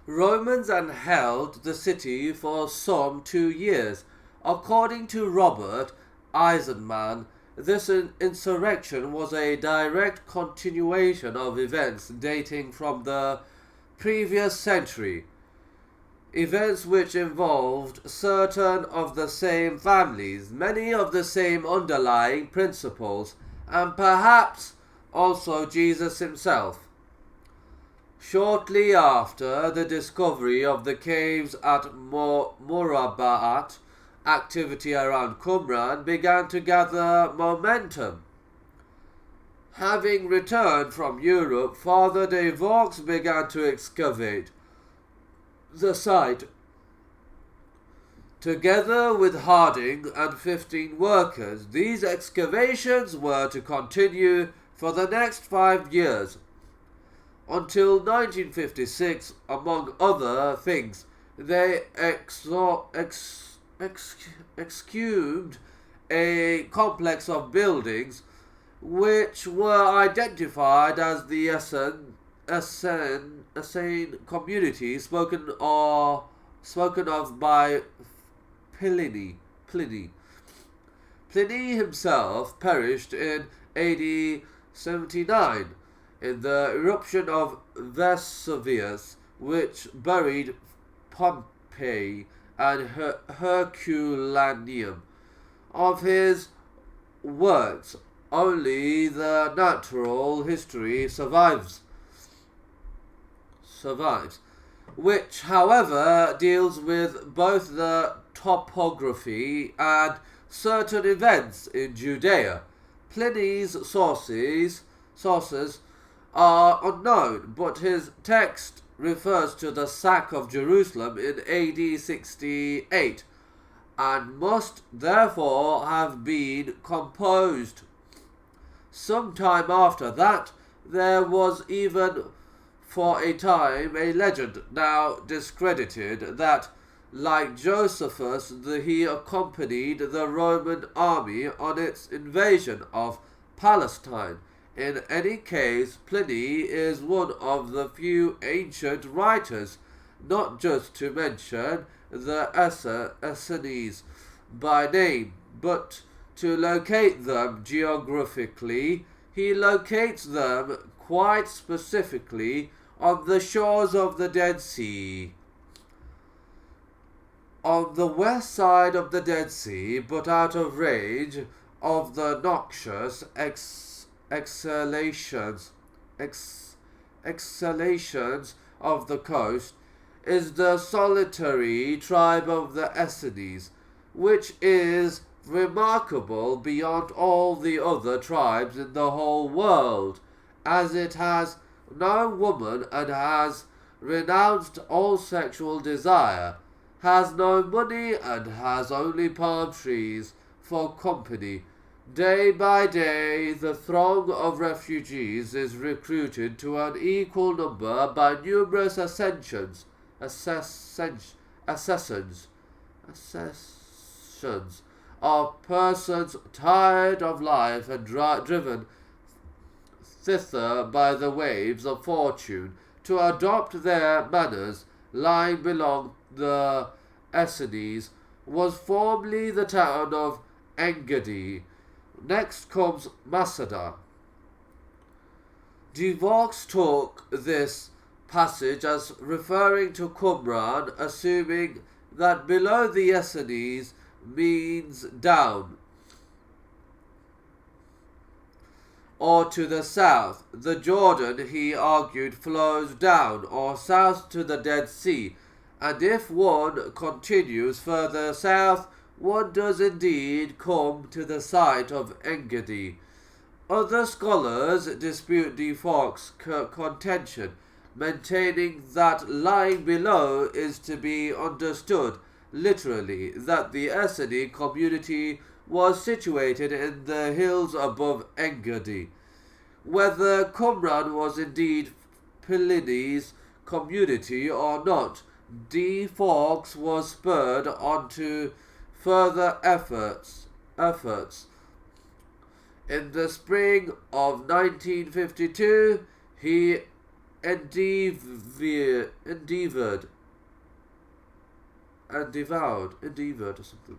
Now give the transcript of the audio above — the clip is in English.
Romans and held the city for some 2 years. According to Robert Eisenman, this insurrection was a direct continuation of events dating from the previous century, events which involved certain of the same families, many of the same underlying principles, and perhaps also Jesus himself. Shortly after the discovery of the caves at Murabaat, activity around Qumran began to gather momentum. Having returned from Europe, Father de Vaux began to excavate the site. Together with Harding and 15 workers, these excavations were to continue for the next 5 years. Until 1956, among other things, they exhumed a complex of buildings which were identified as the Essene community spoken of by Pliny. Pliny himself perished in AD 79 in the eruption of Vesuvius, which buried Pompeii and Herculaneum. Of his works, only the natural history survives, which, however, deals with both the topography and certain events in Judea. Pliny's sources are unknown, but his text refers to the sack of Jerusalem in AD 68 and must therefore have been composed. Some time after that, there was even for a time a legend, now discredited, that, like Josephus, he accompanied the Roman army on its invasion of Palestine. In any case, Pliny is one of the few ancient writers, not just to mention the Essenes by name, but to locate them geographically. He locates them quite specifically on the shores of the Dead Sea. On the west side of the Dead Sea, but out of range of the noxious exhalations of the coast, is the solitary tribe of the Essenes, which is remarkable beyond all the other tribes in the whole world, as it has no woman and has renounced all sexual desire, has no money and has only palm trees for company. Day by day, the throng of refugees is recruited to an equal number by numerous accessions of persons tired of life and driven thither by the waves of fortune to adopt their manners. Lying below the Essenes was formerly the town of Engaddi. Next comes Masada. De Vaux took this passage as referring to Qumran, assuming that below the Essenes means down, or to the south. The Jordan, he argued, flows down or south to the Dead Sea, and if one continues further south, one does indeed come to the site of Engaddi. Other scholars dispute De Vaux' contention, maintaining that lying below is to be understood literally, that the Essene community was situated in the hills above Engaddi. Whether Qumran was indeed Pliny's community or not, De Vaux was spurred on to further efforts. In the spring of 1952, he endeavoured or something.